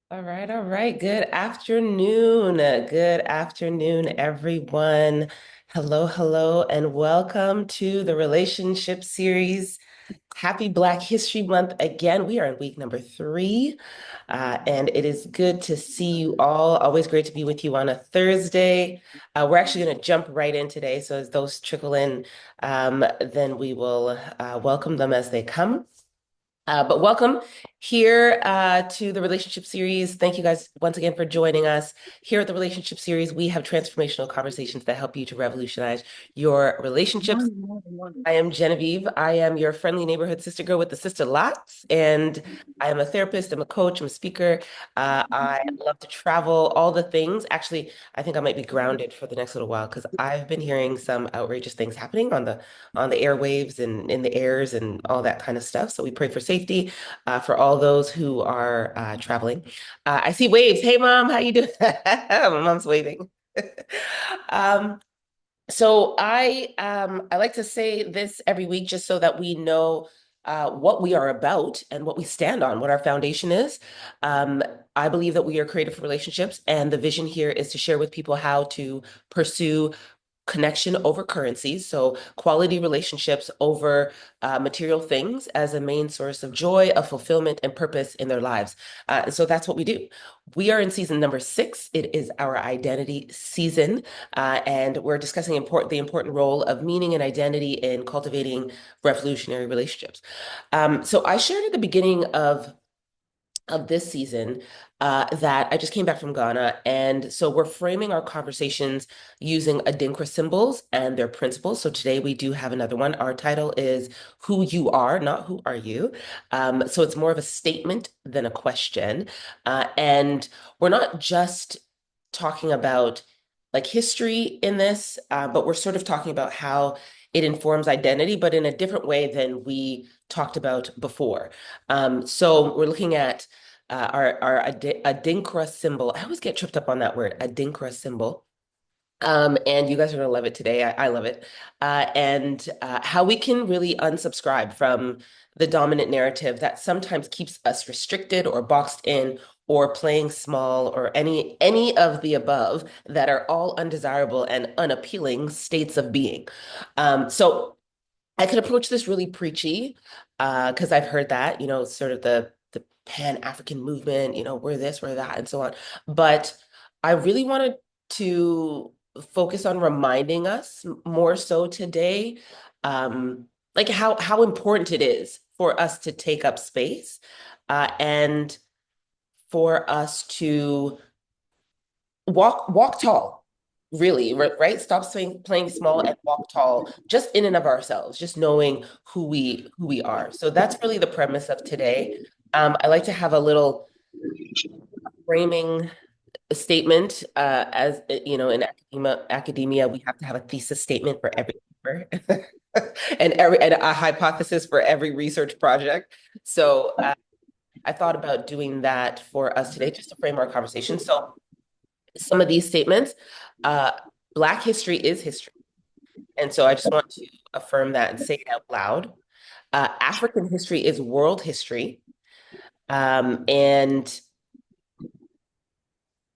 All right, all right. Good afternoon. Good afternoon, everyone. Hello, hello, and welcome to the Relationship Series. Happy Black History Month again. We are in week number three, and it is good to see you all. Always great to be with you on a Thursday. We're actually going to jump right in today. So as those trickle in, then we will welcome them as they come. But welcome here to the Relationship Series. Thank you guys once again for joining us. Here at the Relationship Series, we have transformational conversations that help you to revolutionize your relationships. I am Genevieve. I am your friendly neighborhood sister girl with the sister lots, and I am a therapist. I'm a coach. I'm a speaker. I love to travel, all the things. Actually, I think I might be grounded for the next little while because I've been hearing some outrageous things happening on the airwaves and in the airs and all that kind of stuff. So we pray for safety for all those who are traveling. I see waves. Hey, mom, how you doing? My mom's waving. Um, so I like to say this every week just so that we know what we are about and what we stand on, what our foundation is. Um, I believe that we are created for relationships, and the vision here is to share with people how to pursue connection over currency, so quality relationships over material things as a main source of joy, of fulfillment, and purpose in their lives. And so that's what we do. We are in season number 6. It is our identity season, and we're discussing the important role of meaning and identity in cultivating revolutionary relationships. So I shared at the beginning of this season that I just came back from Ghana. And so we're framing our conversations using Adinkra symbols and their principles. So today we do have another one. Our title is Who You Are, not Who Are You. So it's more of a statement than a question. And we're not just talking about like history in this, but we're sort of talking about how it informs identity, but in a different way than we talked about before. So we're looking at our Adinkra symbol. I always get tripped up on that word, Adinkra symbol. And you guys are gonna love it today. I love it. And how we can really unsubscribe from the dominant narrative that sometimes keeps us restricted or boxed in or playing small or any of the above that are all undesirable and unappealing states of being. So I could approach this really preachy, because I've heard that, sort of the Pan-African movement, we're this, we're that, and so on. But I really wanted to focus on reminding us more so today, like how important it is for us to take up space, and for us to walk tall, really, right? Stop playing small and walk tall, just in and of ourselves, just knowing who we are. So that's really the premise of today. I like to have a little framing statement, as in academia, we have to have a thesis statement for every paper and a hypothesis for every research project. So I thought about doing that for us today, just to frame our conversation. So some of these statements, uh, Black history is history. And so I just want to affirm that and say it out loud. African history is world history. And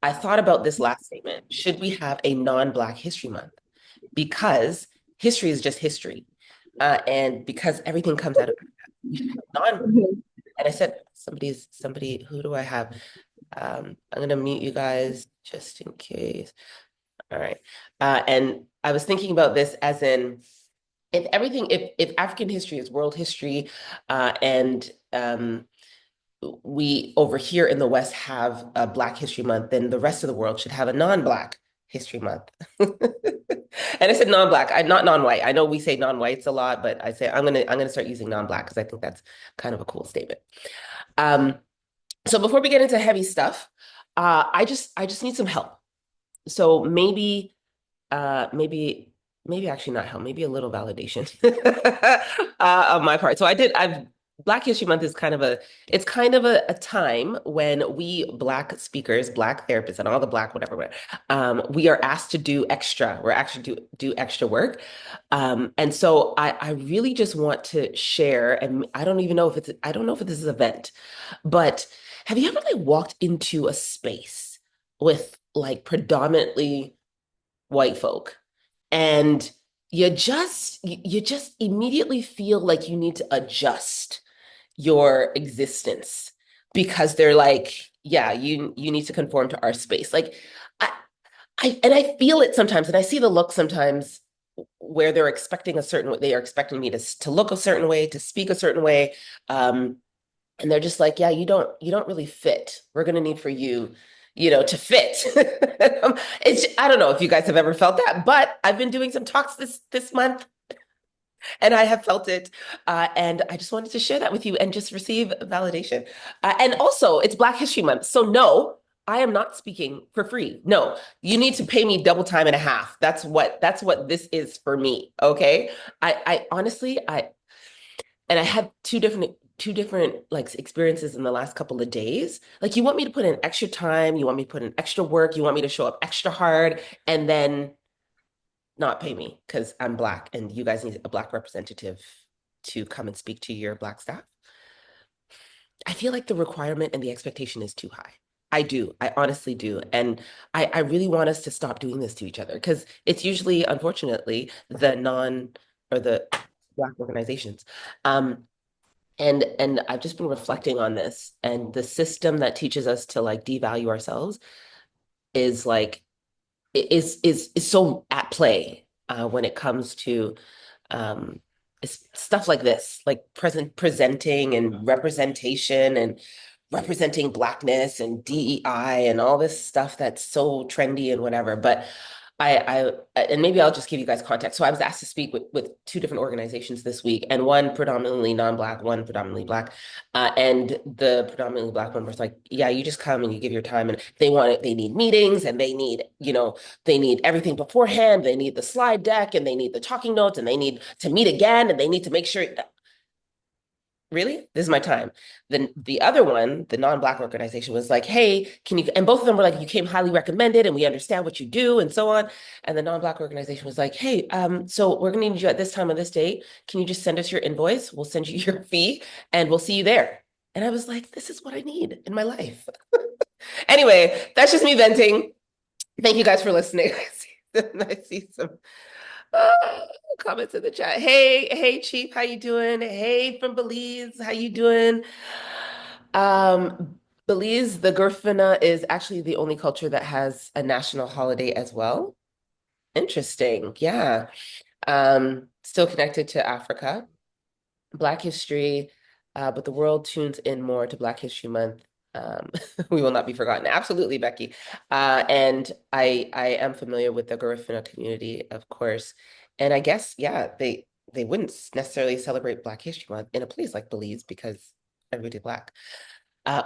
I thought about this last statement. Should we have a non-Black history month? Because history is just history. And because everything comes out of we should have non. And I said, who do I have? I'm going to mute you guys just in case. All right. And I was thinking about this as in if African history is world history, and we over here in the West have a Black History Month, then the rest of the world should have a non-Black History Month. And I said non-Black, I not non-white. I know we say non-whites a lot, but I say I'm gonna start using non-Black because I think that's kind of a cool statement. Um, so before we get into heavy stuff, I just need some help. So maybe actually not help, maybe a little validation on my part. So I've Black History Month is kind of a time when we Black speakers, Black therapists, and all the Black whatever, we are asked to do extra. We're actually do extra work. And so I really just want to share, and I don't know if this is a vent, but Have you ever like walked into a space with like predominantly white folk and you just immediately feel like you need to adjust your existence because they're like, yeah, you need to conform to our space. Like I I feel it sometimes and I see the look sometimes where they're expecting a certain way, they are expecting me to look a certain way, to speak a certain way. Um, and they're just like, yeah, you don't really fit. We're gonna need for you, to fit. I don't know if you guys have ever felt that, but I've been doing some talks this month and I have felt it. And I just wanted to share that with you and just receive validation. And also, it's Black History Month. So, no, I am not speaking for free. No, you need to pay me double time and a half. That's what this is for me. Okay. I honestly, I had two different like experiences in the last couple of days. Like you want me to put in extra time, you want me to put in extra work, you want me to show up extra hard, and then not pay me because I'm Black and you guys need a Black representative to come and speak to your Black staff. I feel like the requirement and the expectation is too high. I do. I honestly do. And I really want us to stop doing this to each other because it's usually, unfortunately, the non or the Black organizations. And I've just been reflecting on this and the system that teaches us to like devalue ourselves is like is so at play when it comes to um, stuff like this, like presenting and representation and representing Blackness and DEI and all this stuff that's so trendy and whatever. But and maybe I'll just give you guys context. So I was asked to speak with two different organizations this week, and one predominantly non-Black, one predominantly Black. And the predominantly Black one was like, yeah, you just come and you give your time, and they want it, they need meetings and they need everything beforehand. They need the slide deck and they need the talking notes and they need to meet again and they need to make sure. Really? This is my time. Then the other one, the non-Black organization, was like, hey, can you, and both of them were like, you came highly recommended and we understand what you do and so on. And the non-Black organization was like, hey, so we're gonna need you at this time on this date. Can you just send us your invoice? We'll send you your fee and we'll see you there. And I was like, this is what I need in my life. Anyway, that's just me venting. Thank you guys for listening. I see some uh, comments in the chat. Hey, Chief, how you doing? Hey, from Belize, how you doing? Um, Belize, the Gerfina is actually the only culture that has a national holiday as well. Interesting. Yeah. Still connected to Africa. Black history, but the world tunes in more to Black History Month. Um, we will not be forgotten. Absolutely, Becky. And I am familiar with the Garifuna community, of course. And I guess, yeah, they wouldn't necessarily celebrate Black History Month in a place like Belize because everybody's Black,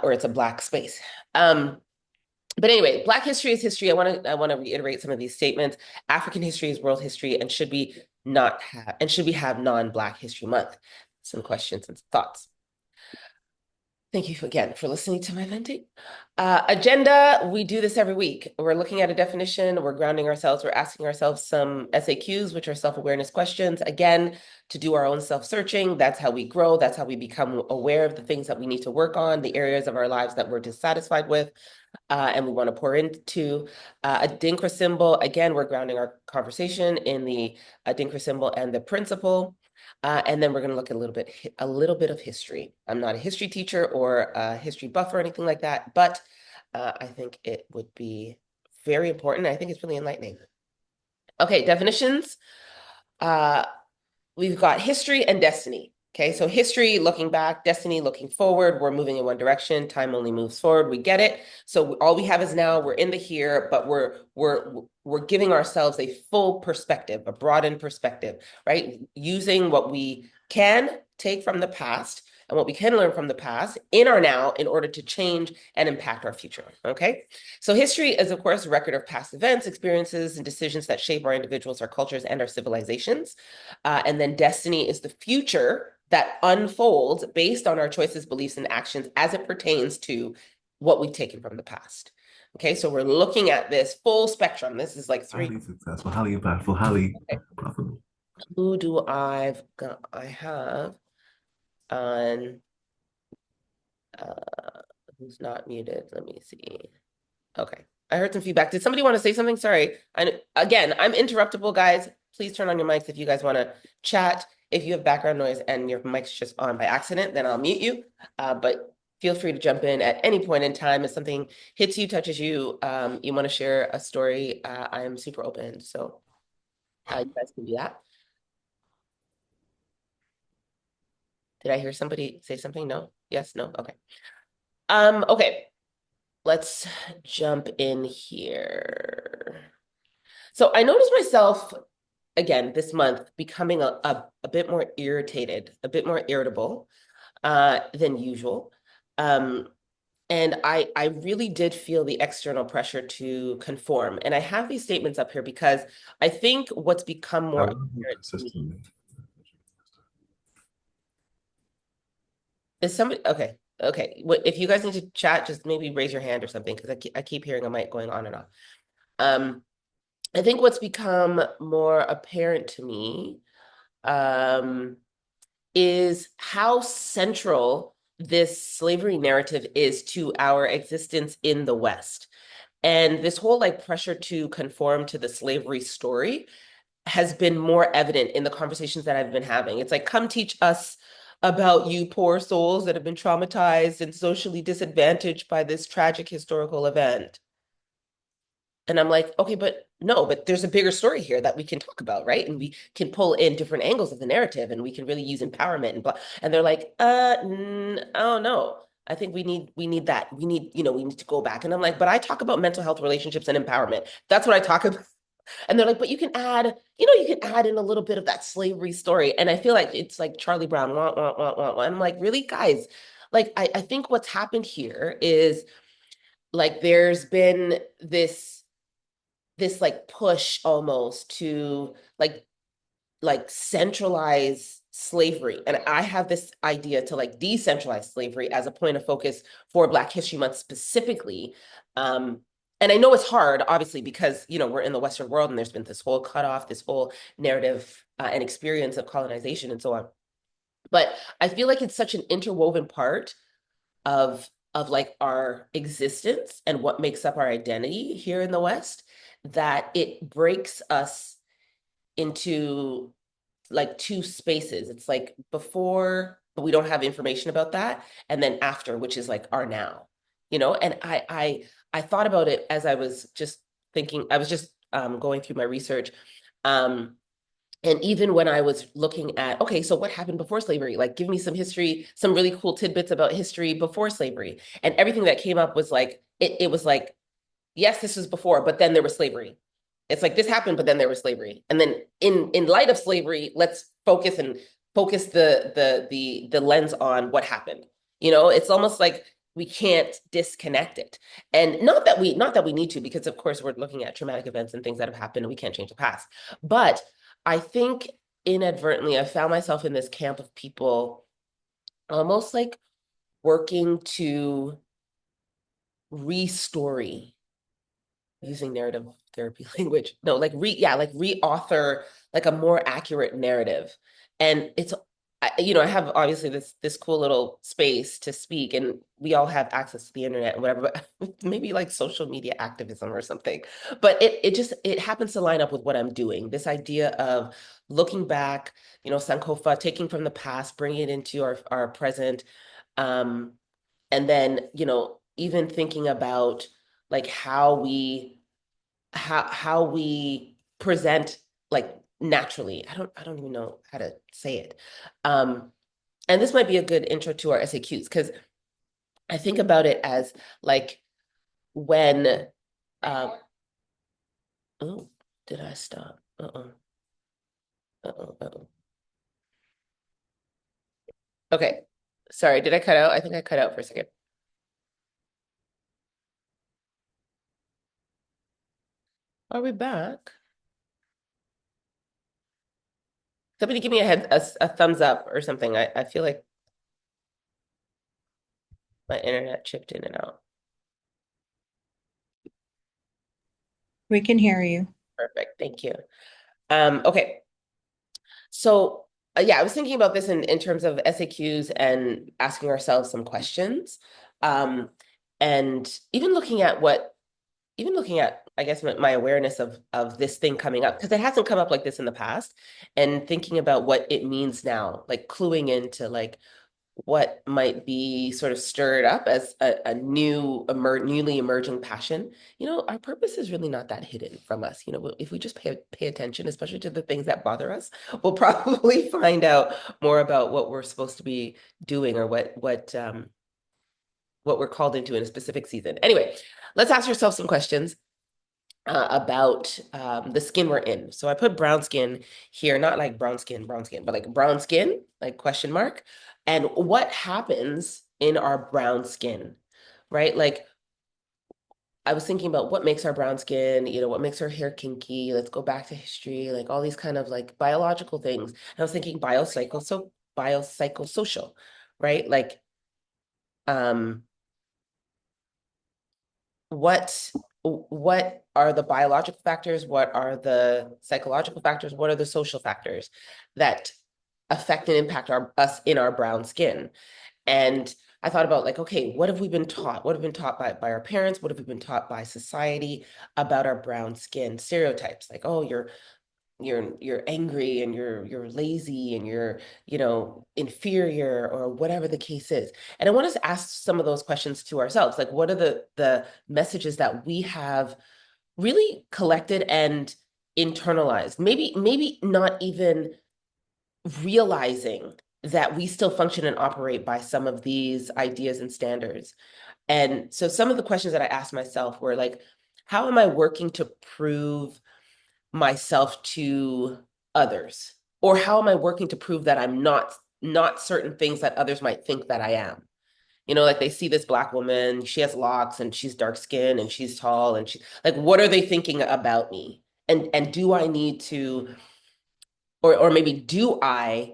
or it's a Black space. Um, but anyway, Black history is history. I want to reiterate some of these statements. African history is world history, and should we have non-Black History Month? Some questions and thoughts. Thank you again for listening to my venting. Agenda, we do this every week. We're looking at a definition, we're grounding ourselves, we're asking ourselves some SAQs, which are self-awareness questions, again, to do our own self-searching. That's how we grow. That's how we become aware of the things that we need to work on, the areas of our lives that we're dissatisfied with, and we want to pour into. Adinkra symbol, again, we're grounding our conversation in the Adinkra symbol and the principle. And then we're going to look at a little bit of history. I'm not a history teacher or a history buff or anything like that, but I think it would be very important. I think it's really enlightening. Okay, definitions. Uh, we've got history and destiny. Okay, so history looking back, destiny looking forward. We're moving in one direction. Time only moves forward. We get it. So all we have is now. We're in the here, but we're giving ourselves a full perspective, a broadened perspective, right? Using what we can take from the past and what we can learn from the past in our now in order to change and impact our future. Okay, so history is, of course, a record of past events, experiences, and decisions that shape our individuals, our cultures, and our civilizations. And then destiny is the future that unfolds based on our choices, beliefs, and actions as it pertains to what we've taken from the past. Okay, so we're looking at this full spectrum. This is like three. Highly successful, highly impactful, highly Okay. profitable. Who do I've got? I have on. Uh, Who's not muted? Let me see. Okay. I heard some feedback. Did somebody want to say something? Sorry. Again, I'm interruptible, guys. Please turn on your mics if you guys want to chat. If you have background noise and your mic's just on by accident, then I'll mute you. But feel free to jump in at any point in time. If something hits you, touches you, you want to share a story, I am super open. So you guys can do that. Did I hear somebody say something? No? Yes? No? Okay. Okay. Let's jump in here. So I noticed myself again this month becoming a bit more irritated, a bit more irritable than usual. Um, and I really did feel the external pressure to conform. And I have these statements up here because I think what's become more How apparent to me consistently? is somebody, okay, okay. If you guys need to chat, just maybe raise your hand or something because I keep hearing a mic going on and off. Um, I think what's become more apparent to me um, is how central this slavery narrative is to our existence in the West. And this whole like pressure to conform to the slavery story has been more evident in the conversations that I've been having. It's like, come teach us about you poor souls that have been traumatized and socially disadvantaged by this tragic historical event. And I'm like, okay, but no, but there's a bigger story here that we can talk about, right? And we can pull in different angles of the narrative and we can really use empowerment and blah. And they're like, oh no. I think we need that. We need to go back. And I'm like, but I talk about mental health, relationships, and empowerment. That's what I talk about. And they're like, but you can add, you can add in a little bit of that slavery story. And I feel like it's like Charlie Brown, wah, wah, wah, wah, wah. I'm like, really, guys? Like, I think what's happened here is like there's been this like push almost to centralize slavery. And I have this idea to like decentralize slavery as a point of focus for Black History Month specifically. And I know it's hard, obviously, because we're in the Western world and there's been this whole cutoff, this whole narrative and experience of colonization and so on. But I feel like it's such an interwoven part of like our existence and what makes up our identity here in the West that it breaks us into like two spaces. It's like before, but we don't have information about that, and then after, which is like our now, And I thought about it as I was just thinking. I was just going through my research, um, and even when I was looking at, okay, so what happened before slavery? Like, give me some history, some really cool tidbits about history before slavery, and everything that came up was like it was like yes, this was before, but then there was slavery. It's like this happened, but then there was slavery. And then in light of slavery, let's focus the lens on what happened. It's almost like we can't disconnect it. And not that we need to, because of course we're looking at traumatic events and things that have happened and we can't change the past. But I think inadvertently I found myself in this camp of people almost like working to restory using narrative therapy language. No, like like reauthor like a more accurate narrative. And I have obviously this cool little space to speak, and we all have access to the internet and whatever, but maybe like social media activism or something. But it happens to line up with what I'm doing. This idea of looking back, Sankofa, taking from the past, bringing it into our present, um, and then even thinking about like how we present like naturally. I don't even know how to say it. um and this might be a good intro to our SAQs, because I think about it as like when oh, did I stop? Uh-oh. Okay, sorry, did I cut out? I think I cut out for a second. Are we back? Somebody give me a thumbs up or something. I feel like my internet chipped in and out. We can hear you. Perfect. Thank you. Okay. So, yeah, I was thinking about this in terms of SAQs and asking ourselves some questions. Um, And even looking at, I guess, my awareness of this thing coming up, because it hasn't come up like this in the past, and thinking about what it means now, like cluing into like what might be sort of stirred up as a newly emerging passion. Our purpose is really not that hidden from us. If we just pay attention, especially to the things that bother us, we'll probably find out more about what we're supposed to be doing, or what we're called into in a specific season. Anyway, let's ask ourselves some questions about the skin we're in. So I put brown skin here, not like brown skin, but like brown skin, like question mark. And what happens in our brown skin, right? Like I was thinking about what makes our brown skin, what makes our hair kinky. Let's go back to history, like all these kind of like biological things. And I was thinking biopsychosocial, right? Like um what what are the biological factors? What are the psychological factors? What are the social factors that affect and impact us in our brown skin? And I thought about like, okay, what have we been taught? What have been taught by our parents? What have we been taught by society about our brown skin? Stereotypes like, oh, you're angry, and you're lazy, and you're inferior, or whatever the case is. And I want us to ask some of those questions to ourselves, like what are the messages that we have really collected and internalized, maybe not even realizing that we still function and operate by some of these ideas and standards. And so some of the questions that I asked myself were like, how am I working to prove myself to others? Or how am I working to prove that I'm not certain things that others might think that I am? Like they see this Black woman, she has locks, and she's dark skinned, and she's tall, and she like, what are they thinking about me? And do I need to, or maybe do I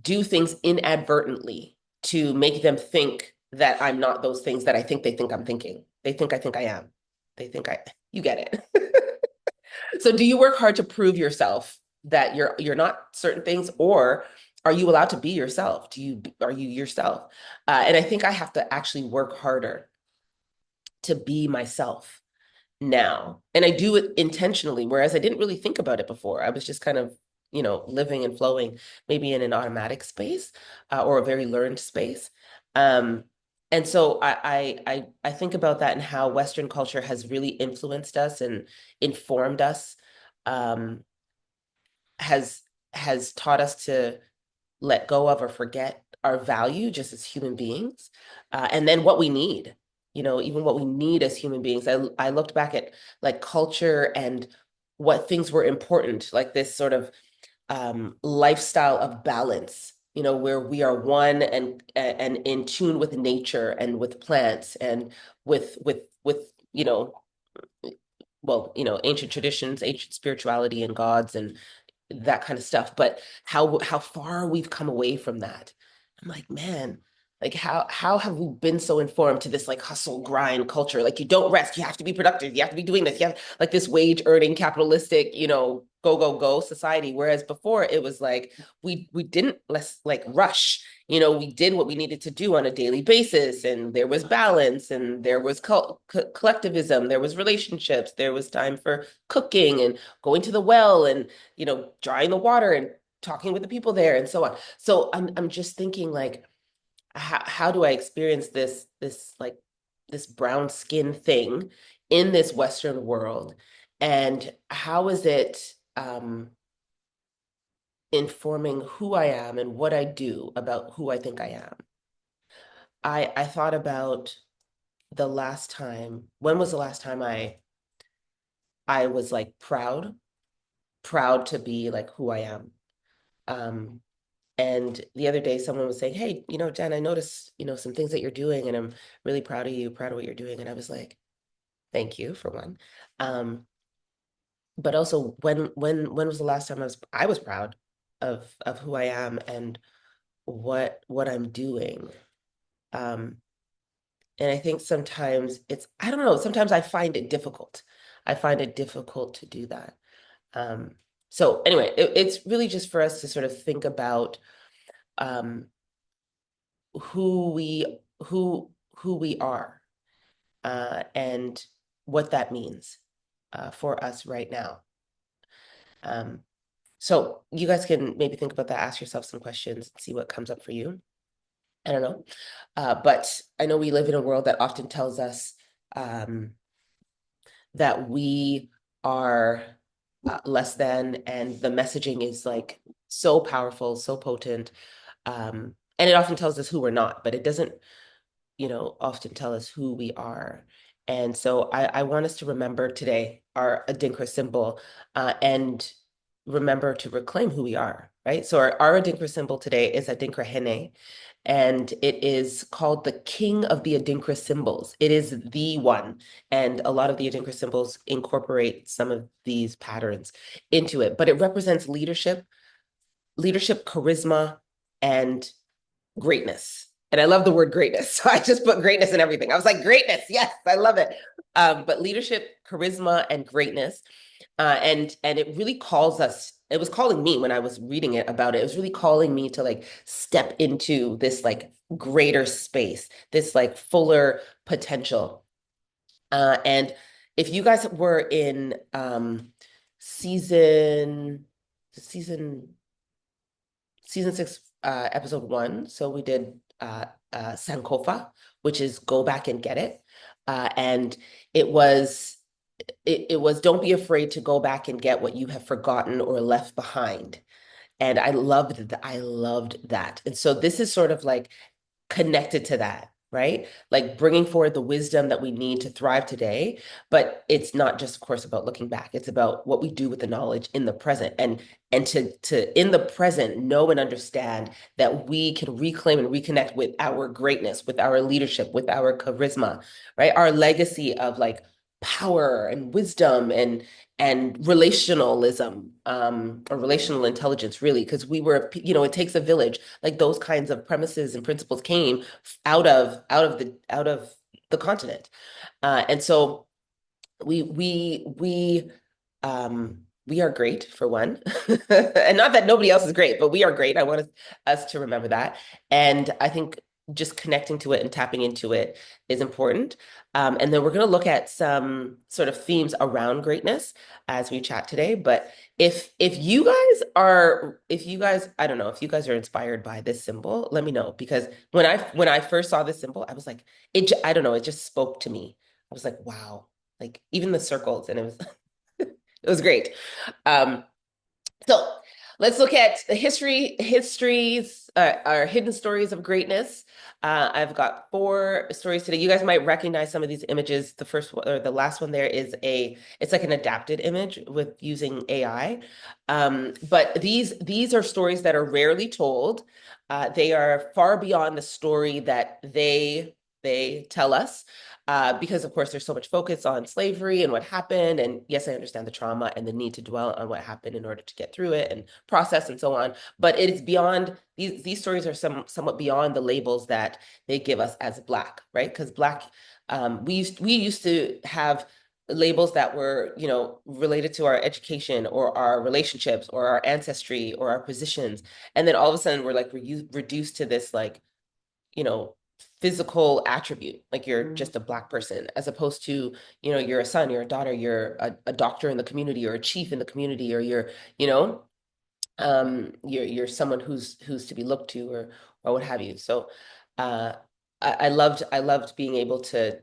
do things inadvertently to make them think that I'm not those things that I think they think I'm thinking? I think I am. You get it. So do you work hard to prove yourself that you're not certain things, or are you allowed to be yourself? Are you yourself? And I think I have to actually work harder to be myself now. And I do it intentionally, whereas I didn't really think about it before. I was just kind of, living and flowing, maybe in an automatic space, or a very learned space. Um, and so I think about that, and how Western culture has really influenced us and informed us, um, has has taught us to let go of or forget our value just as human beings, and then what we need, even what we need as human beings. I looked back at like culture and what things were important, like this sort of lifestyle of balance, where we are one and in tune with nature and with plants and with ancient traditions, ancient spirituality and gods and that kind of stuff. But how far we've come away from that. I'm like, man, like how have we been so informed to this like hustle grind culture? Like you don't rest, you have to be productive, you have to be doing this, you have like this wage earning capitalistic, go go go society. Whereas before it was like we didn't less like rush. We did what we needed to do on a daily basis, and there was balance, and there was collectivism, there was relationships, there was time for cooking and going to the well, and drawing the water and talking with the people there, and so on. So I'm just thinking like, how do I experience this like this brown skin thing in this Western world? And how is it informing who I am and what I do about who I think I am? I thought about when was the last time I was like proud to be like who I am. Um, And the other day, someone was saying, "Hey, Jen, I noticed, some things that you're doing, and I'm really proud of you, proud of what you're doing." And I was like, "Thank you for one." Um, but also, when was the last time I was proud of who I am and what I'm doing? Um, and I think sometimes I don't know, sometimes I find it difficult. I find it difficult to do that. Um, so anyway, it's really just for us to sort of think about um who we who we are, and what that means for us right now. So you guys can maybe think about that, ask yourself some questions, see what comes up for you. I don't know. But I know we live in a world that often tells us that we are less than, and the messaging is like so powerful, so potent. And it often tells us who we're not, but it doesn't, often tell us who we are. And so I want us to remember today our Adinkra symbol, and remember to reclaim who we are, right? So our Adinkra symbol today is Adinkrahene, and it is called the king of the Adinkra symbols. It is the one, and a lot of the Adinkra symbols incorporate some of these patterns into it, but it represents leadership, charisma, and greatness. And I love the word greatness. So I just put greatness in everything. I was like, greatness, yes, I love it. But leadership, charisma, and greatness. And it really calls us, it was calling me when I was reading it about it. It was really calling me to like step into this like greater space, this like fuller potential. And if you guys were in season season season 6, episode 1. So we did Sankofa, which is go back and get it. And it was it was don't be afraid to go back and get what you have forgotten or left behind. And I loved that. And so this is sort of like connected to that, right? Like bringing forward the wisdom that we need to thrive today. But it's not just, of course, about looking back. It's about what we do with the knowledge in the present, and to in the present know and understand that we can reclaim and reconnect with our greatness, with our leadership, with our charisma, right? Our legacy of like power and wisdom and relationalism, or relational intelligence, really, because we were, it takes a village. Like those kinds of premises and principles came out of the continent, and so we are great, for one. And not that nobody else is great, but we are great. I want us to remember that, and I think just connecting to it and tapping into it is important. And then we're going to look at some sort of themes around greatness as we chat today. But if you guys, I don't know, if you guys are inspired by this symbol, let me know, because when I first saw this symbol, I was like, I don't know, it just spoke to me. I was like, wow, like even the circles, and it was it was great. Um, so let's look at the histories, our hidden stories of greatness. I've got 4 stories today. You guys might recognize some of these images. The first one, or the last one there, it's like an adapted image with using AI. But these are stories that are rarely told. They are far beyond the story that they tell us. Because of course there's so much focus on slavery and what happened. And yes, I understand the trauma and the need to dwell on what happened in order to get through it and process and so on. But it is beyond, these stories are somewhat beyond the labels that they give us as Black, right? Because Black, we used to have labels that were, related to our education or our relationships or our ancestry or our positions. And then all of a sudden we're like reduced to this like, you know, physical attribute, like you're just a Black person, as opposed to, you're a son, you're a daughter, you're a doctor in the community, or a chief in the community, or you know, you're someone who's to be looked to, or what have you. So uh I loved being able to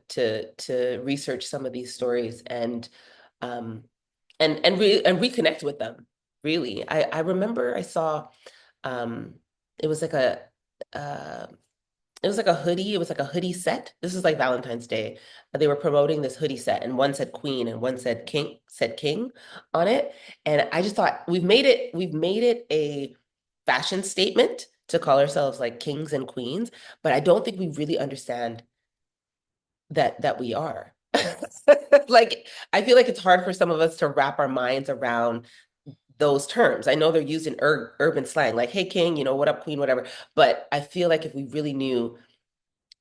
research some of these stories um and reconnect with them. Really, I remember I saw um it was like a uh it was like a hoodie. It was like a hoodie set. This is like Valentine's Day. They were promoting this hoodie set, and one said queen and one said king on it. And I just thought we've made it a fashion statement to call ourselves like kings and queens, but I don't think we really understand that we are. Like, I feel like it's hard for some of us to wrap our minds around those terms. I know they're used in urban slang, like, hey, king, what up, queen, whatever. But I feel like if we really knew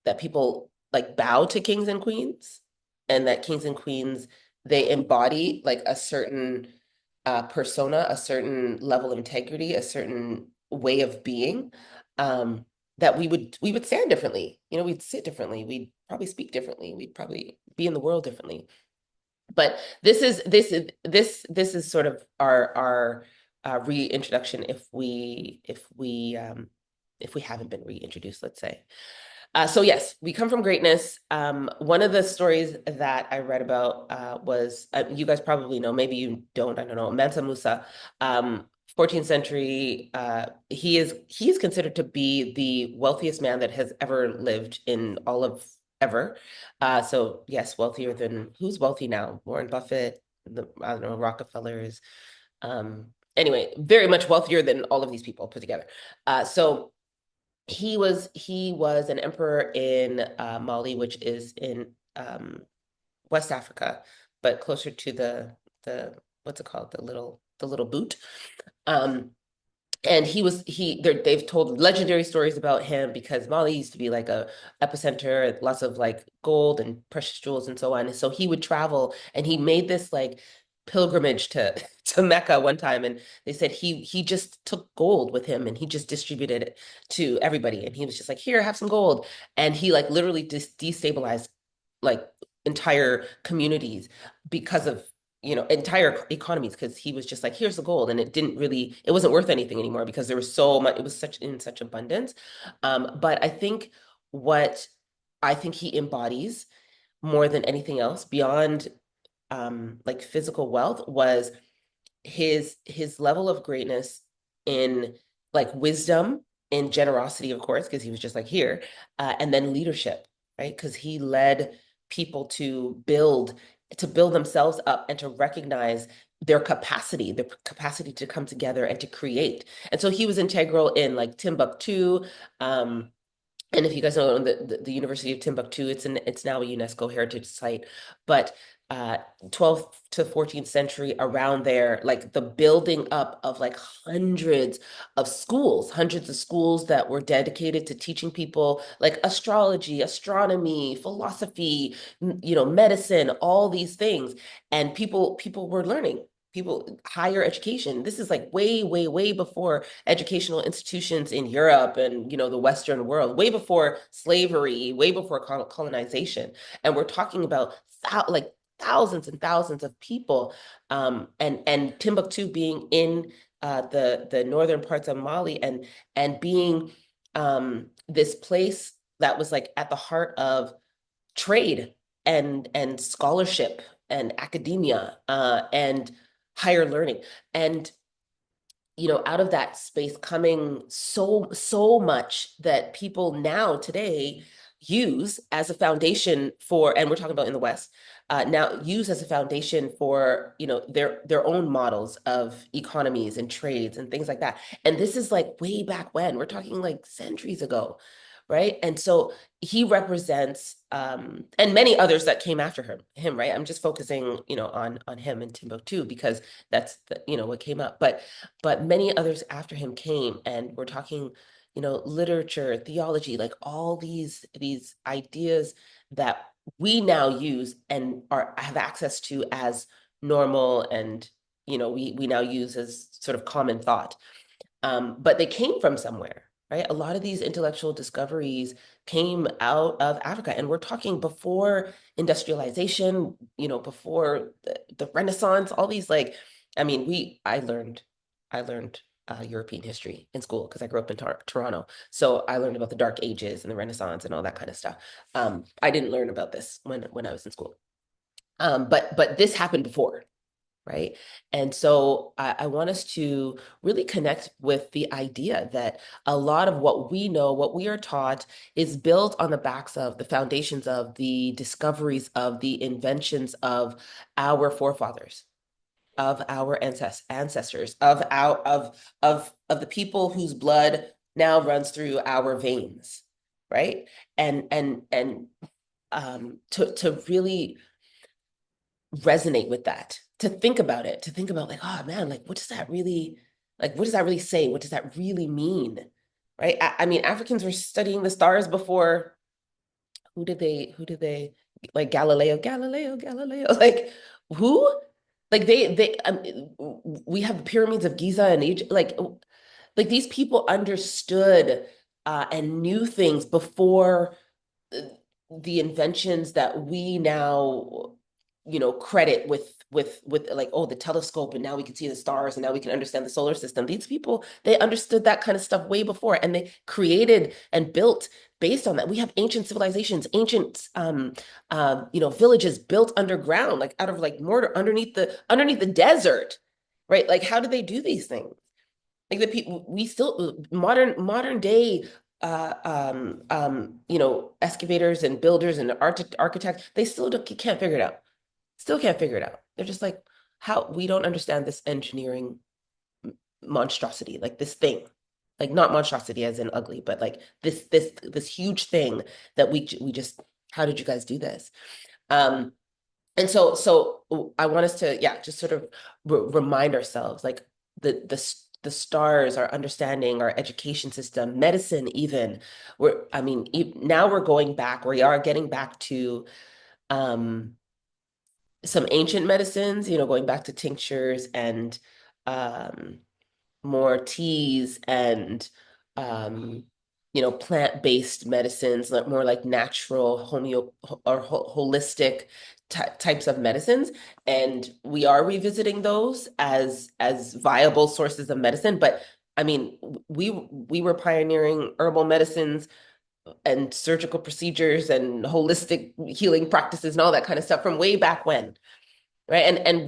that people like bow to kings and queens, and that kings and queens, they embody like a certain persona, a certain level of integrity, a certain way of being, um, that we would stand differently. We'd sit differently. We'd probably speak differently. We'd probably be in the world differently. But this is sort of our reintroduction if we haven't been reintroduced, let's say. So yes, we come from greatness. One of the stories that I read about was you guys probably know, maybe you don't, I don't know, Mansa Musa, 14th century. He is considered to be the wealthiest man that has ever lived in all of ever. So yes, wealthier than who's wealthy now? Warren Buffett, I don't know, Rockefellers. Anyway, very much wealthier than all of these people put together. So he was an emperor in Mali, which is in West Africa, but closer to the what's it called? The little boot. Um, and they've told legendary stories about him because Mali used to be like a epicenter, lots of like gold and precious jewels and so on. And so he would travel and he made this like pilgrimage to to Mecca one time, and they said he just took gold with him and he just distributed it to everybody, and he was just like, here, have some gold. And he like literally destabilized like entire communities because of entire economies, because he was just like, here's the gold, and it wasn't worth anything anymore because there was so much, it was such abundance. But what I think he embodies more than anything else beyond like physical wealth was his level of greatness in like wisdom, in generosity, of course, because he was just like here, and then leadership, right? Because he led people to build themselves up and to recognize their capacity to come together and to create. And so he was integral in like Timbuktu. And if you guys know the University of Timbuktu, it's now a UNESCO heritage site. But 12th to 14th century, around there, like the building up of like hundreds of schools that were dedicated to teaching people like astrology, astronomy, philosophy, medicine, all these things. And people were learning. People, higher education. This is like way, way, way before educational institutions in Europe and the Western world, way before slavery, way before colonization. And we're talking about like thousands and thousands of people, and Timbuktu being in the northern parts of Mali, and being this place that was like at the heart of trade and scholarship and academia, and higher learning. And out of that space coming so much that people now today use as a foundation for, and we're talking about in the West, now use as a foundation for, their own models of economies and trades and things like that. And this is like way back when, we're talking like centuries ago, right? And so he represents, and many others that came after him, right? I'm just focusing, on him and Timbuktu because that's what came up. But many others after him came, and we're talking, literature, theology, like all these ideas that we now use and have access to as normal, and we now use as sort of common thought. But they came from somewhere, right? A lot of these intellectual discoveries came out of Africa, and we're talking before industrialization, before the Renaissance, all these like, I mean, I learned European history in school because I grew up in Toronto. So I learned about the Dark Ages and the Renaissance and all that kind of stuff. I didn't learn about this when I was in school. But this happened before, right? And so I want us to really connect with the idea that a lot of what we know, what we are taught, is built on the backs of the foundations of the discoveries of the inventions of our forefathers, of our ancestors, of the people whose blood now runs through our veins, right? And to really resonate with that, to think about it, to think about like, oh man, like what does that really say? What does that really mean? Right? I mean, Africans were studying the stars before. Who did they like? Galileo, like who? Like we have the pyramids of Giza and Egypt, like these people understood and knew things before the inventions that we now, credit with like, oh, the telescope, and now we can see the stars, and now we can understand the solar system. These people, they understood that kind of stuff way before, and they created and built based on that. We have ancient civilizations, ancient villages built underground, like out of like mortar underneath the desert, right? Like, how do they do these things? Like the people, we still modern day excavators and builders and architects, they still can't figure it out. Still can't figure it out. They're just like, how we don't understand this engineering monstrosity, like this thing. Like not monstrosity as in ugly, but like this huge thing that we just, how did you guys do this? Um, and so I want us to, yeah, just sort of remind ourselves, like the stars, our understanding, our education system, medicine, even. I mean, now we're going back. We are getting back to um, some ancient medicines. Going back to tinctures and um, more teas and um, plant-based medicines, more like natural or holistic types of medicines. And we are revisiting those as viable sources of medicine. But I mean, we were pioneering herbal medicines and surgical procedures and holistic healing practices and all that kind of stuff from way back when, right? And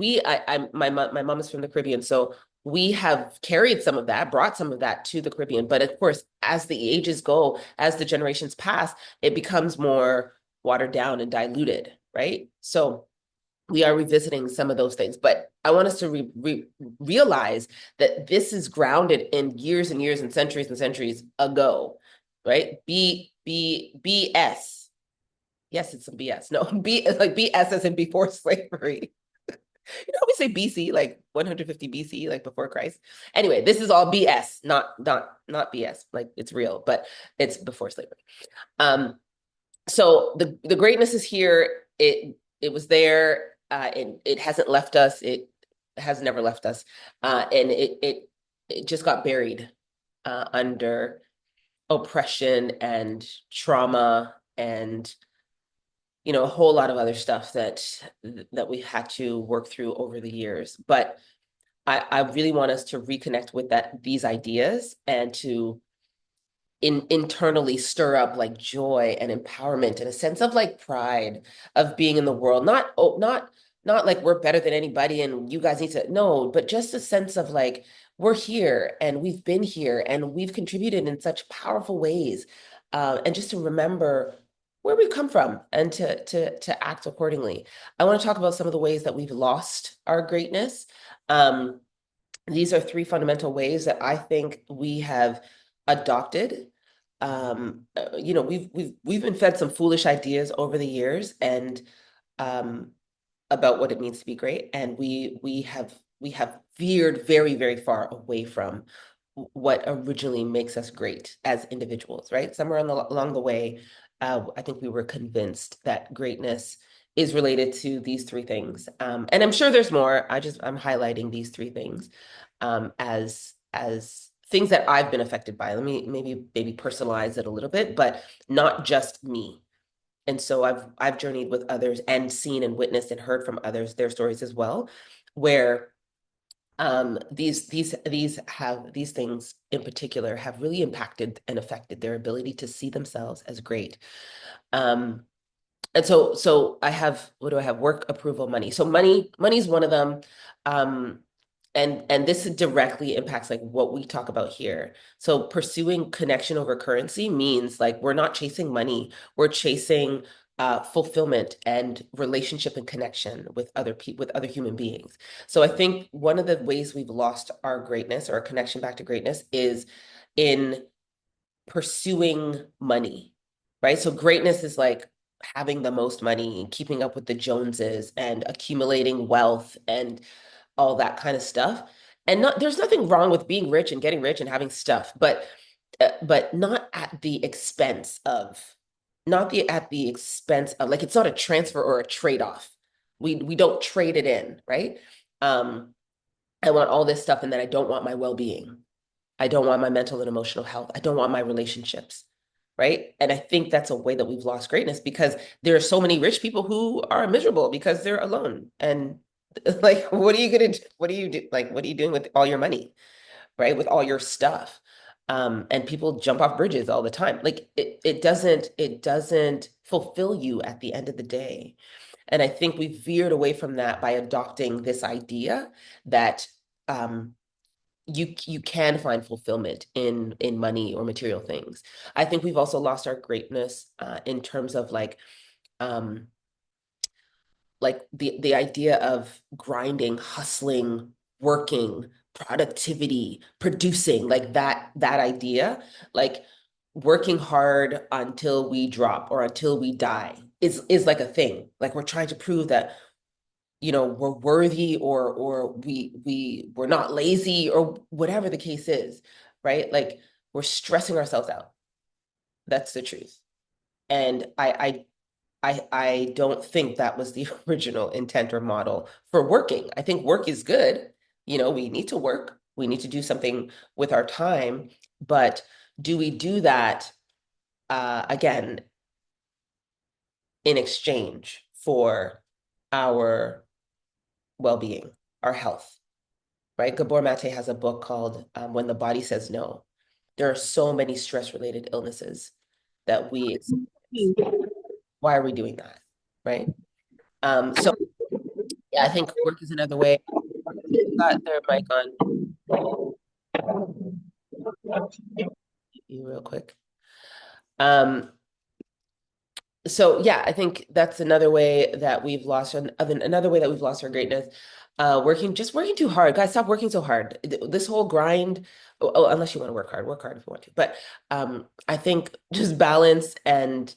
my mom is from the Caribbean, so we have carried some of that, brought some of that to the Caribbean. But of course, as the ages go, as the generations pass, it becomes more watered down and diluted, right? So we are revisiting some of those things, but I want us to realize that this is grounded in years and years and centuries ago, right? BS. Yes, it's some BS. No, like BS as in before slavery. We say BC, like 150 BC, like before Christ. Anyway, this is all BS, not BS. Like it's real, but it's before slavery. So the greatness is here. It was there. It hasn't left us. It has never left us. And it just got buried under oppression and trauma and a whole lot of other stuff that we had to work through over the years. But I really want us to reconnect with these ideas and to internally stir up like joy and empowerment and a sense of like pride of being in the world. Not like we're better than anybody and you guys need to, no, but just a sense of like we're here and we've been here and we've contributed in such powerful ways. And just to remember where we've come from and to act accordingly. I want to talk about some of the ways that we've lost our greatness. These are three fundamental ways that I think we have adopted. We've been fed some foolish ideas over the years and um, about what it means to be great, and we have veered very, very far away from what originally makes us great as individuals, right? Somewhere along the way, I think we were convinced that greatness is related to these three things. And I'm sure there's more. I'm highlighting these three things as things that I've been affected by. Let me maybe personalize it a little bit, but not just me. And so I've journeyed with others and seen and witnessed and heard from others their stories as well, where these things in particular have really impacted and affected their ability to see themselves as great. Um, and so I have, what do I have? Work, approval, money. So money's one of them. Um, and this directly impacts like what we talk about here. So pursuing connection over currency means like we're not chasing money, we're chasing fulfillment and relationship and connection with other people, with other human beings. So I think one of the ways we've lost our greatness or our connection back to greatness is in pursuing money, right? So greatness is like having the most money and keeping up with the Joneses and accumulating wealth and all that kind of stuff. And there's nothing wrong with being rich and getting rich and having stuff, but not at the expense of, like it's not a transfer or a trade-off. We don't trade it in, right? Um, I want all this stuff and then I don't want my well-being. I don't want my mental and emotional health. I don't want my relationships, right? And I think that's a way that we've lost greatness because there are so many rich people who are miserable because they're alone. And like, what are you gonna do? What do you do? Like, what are you doing with all your money, right? With all your stuff. And people jump off bridges all the time. Like it doesn't fulfill you at the end of the day. And I think we veered away from that by adopting this idea that um, you can find fulfillment in money or material things. I think we've also lost our greatness in terms of um, like the idea of grinding, hustling, working, productivity, producing, like that idea, like working hard until we drop or until we die is like a thing. Like we're trying to prove that we're worthy or we're not lazy or whatever the case is, right? Like we're stressing ourselves out. That's the truth. And I don't think that was the original intent or model for working. I think work is good. We need to work. We need to do something with our time, but do we do that again in exchange for our well-being, our health? Right? Gabor Mate has a book called When the Body Says No. There are so many stress-related illnesses that we experience. Why are we doing that? Right? So yeah, I think work is another way. Got their mic on you real quick. Um, so yeah, I think that's another way that we've lost another way that we've lost our greatness. Working too hard. Guys, stop working so hard. This whole grind, unless you want to work hard if you want to. But I think just balance and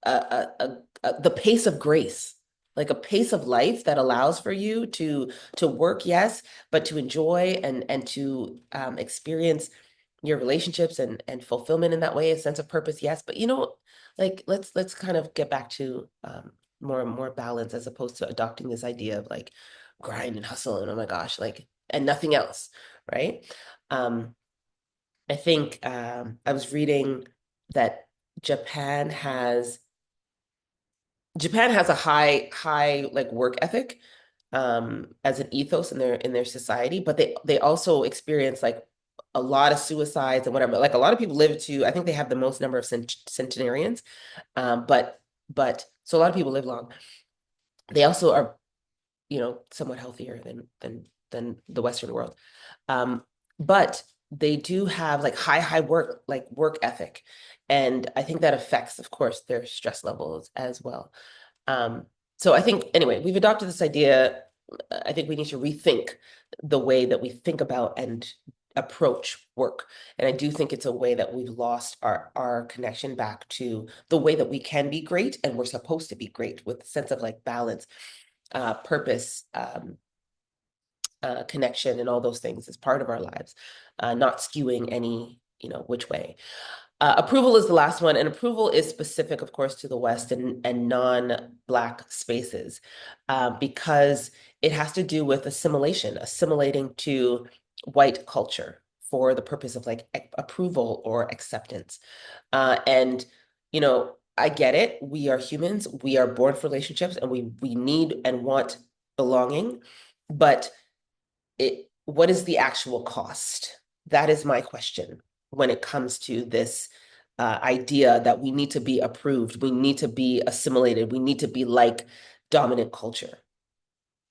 the pace of grace, like a pace of life that allows for you to work, yes, but to enjoy and to experience your relationships and fulfillment in that way, a sense of purpose, yes. But like let's kind of get back to more balance as opposed to adopting this idea of like grind and hustle and oh my gosh, like and nothing else, right? Um, I think I was reading that Japan has Japan has a high like work ethic as an ethos in their society, but they also experience like a lot of suicides and whatever. Like a lot of people live to, I think they have the most number of centenarians. But so a lot of people live long. They also are, somewhat healthier than the Western world. Um, but they do have like high work ethic. And I think that affects, of course, their stress levels as well. Um, so I think anyway, we've adopted this idea. I think we need to rethink the way that we think about and approach work. And I do think it's a way that we've lost our connection back to the way that we can be great and we're supposed to be great with a sense of like balance, purpose, connection, and all those things as part of our lives, not skewing any, which way. Approval is the last one, and approval is specific, of course, to the West and non-Black spaces, because it has to do with assimilating to white culture for the purpose of like approval or acceptance. And, I get it. We are humans. We are born for relationships, and we need and want belonging. But what is the actual cost? That is my question when it comes to this idea that we need to be approved, we need to be assimilated, we need to be like dominant culture.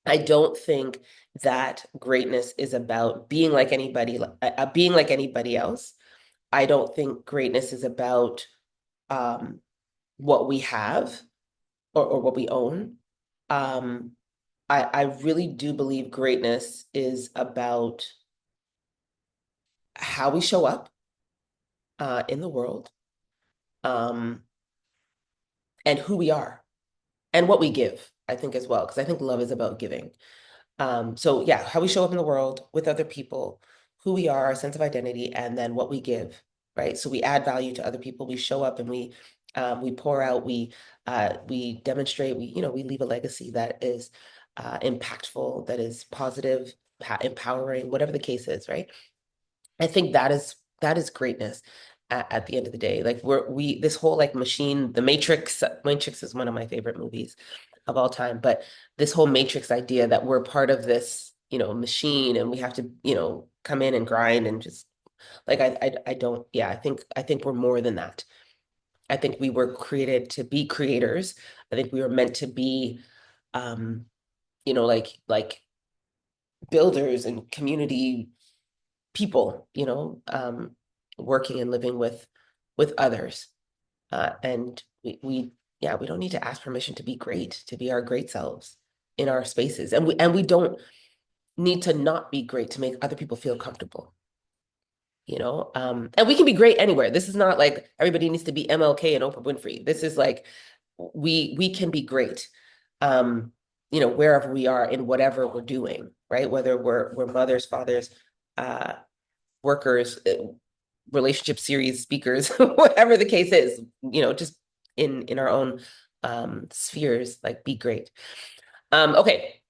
I don't think that greatness is about being like anybody else. I don't think greatness is about um, what we have or what we own. Um, I really do believe greatness is about how we show up in the world, um, and who we are and what we give, I think, as well, because I think love is about giving. So yeah, how we show up in the world with other people, who we are, our sense of identity, and then what we give, right? So we add value to other people. We show up and we pour out, we demonstrate, we leave a legacy that is impactful, that is positive, empowering, whatever the case is, right? I think that is greatness. at the end of the day. Like this whole like machine, the Matrix is one of my favorite movies of all time, but this whole Matrix idea that we're part of this, machine and we have to, come in and grind and just like I don't, yeah, I think we're more than that. I think we were created to be creators. I think we were meant to be um, like builders and community people, working and living with others. And yeah, we don't need to ask permission to be great, to be our great selves in our spaces. And we don't need to not be great to make other people feel comfortable. And we can be great anywhere. This is not like everybody needs to be MLK and Oprah Winfrey. This is like we can be great, wherever we are in whatever we're doing, right? Whether we're mothers, fathers, uh, workers, relationship series speakers, whatever the case is, just in our own spheres, like be great. Okay.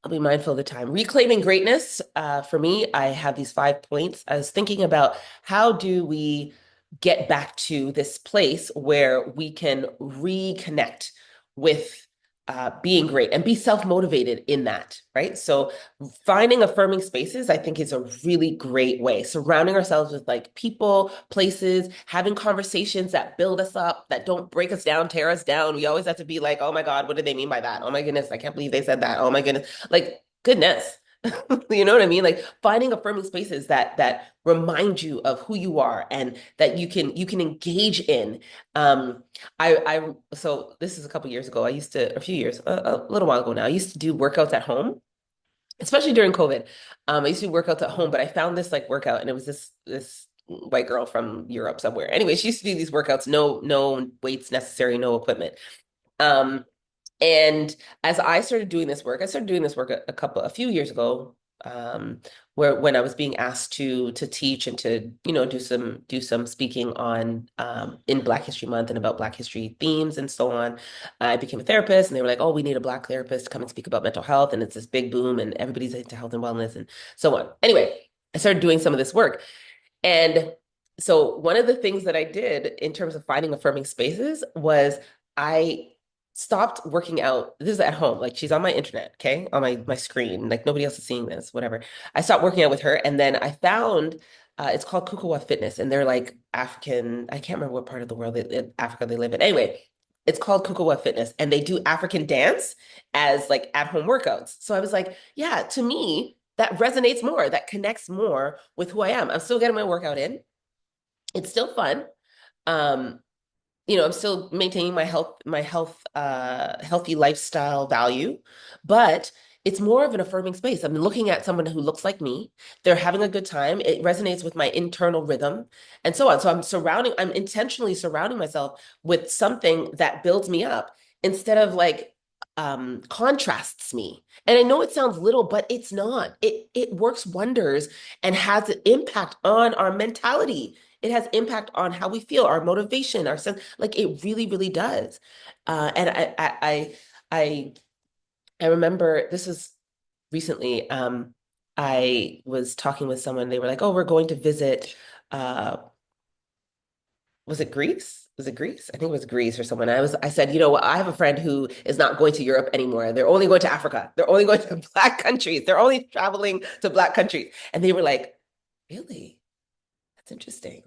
I'll be mindful of the time. Reclaiming greatness. For me, I have these 5 points. I was thinking about how do we get back to this place where we can reconnect with being great and be self-motivated in that, right? So finding affirming spaces, I think, is a really great way. Surrounding ourselves with like people, places, having conversations that build us up, that don't break us down, tear us down. We always have to be like, oh my God, what did they mean by that? Oh my goodness, I can't believe they said that. Oh my goodness. Like, goodness. You know what I mean? Like finding affirming spaces that remind you of who you are and that you can engage in. So this is a couple years ago. I used to, a few years, a little while ago now, I used to do workouts at home, especially during COVID. I used to do workouts at home, but I found this like workout, and it was this white girl from Europe somewhere. Anyway, she used to do these workouts, no weights necessary, no equipment. Um, and as I started doing this work, I started doing this work a few years ago, um, where when I was being asked to teach and to, do some speaking on in Black History Month and about Black history themes and so on. I became a therapist, and they were like, "Oh, we need a Black therapist to come and speak about mental health," and it's this big boom, and everybody's into health and wellness and so on. Anyway, I started doing some of this work, and so one of the things that I did in terms of finding affirming spaces was I stopped working out. This is at home. Like she's on my internet, okay? On my screen. Like nobody else is seeing this, whatever. I stopped working out with her, and then I found it's called Kukawa Fitness, and they're like African, I can't remember what part of the world in Africa they live in. Anyway, it's called Kukawa Fitness, and they do African dance as like at-home workouts. So I was like, yeah, to me, that resonates more, that connects more with who I am. I'm still getting my workout in. It's still fun. Um, I'm still maintaining healthy lifestyle value, but it's more of an affirming space. I'm looking at someone who looks like me. They're having a good time. It resonates with my internal rhythm and so on. So I'm intentionally surrounding myself with something that builds me up instead of like contrasts me. And I know it sounds little, but it's not. It works wonders and has an impact on our mentality. It has impact on how we feel, our motivation, our sense, like it really, really does. And I I remember this was recently. I was talking with someone. They were like, "Oh, we're going to visit." Uh, was it Greece? Was it Greece? I think it was Greece or someone. I said, I have a friend who is not going to Europe anymore. They're only going to Africa. They're only going to Black countries. They're only traveling to Black countries. And they were like, "Really? That's interesting."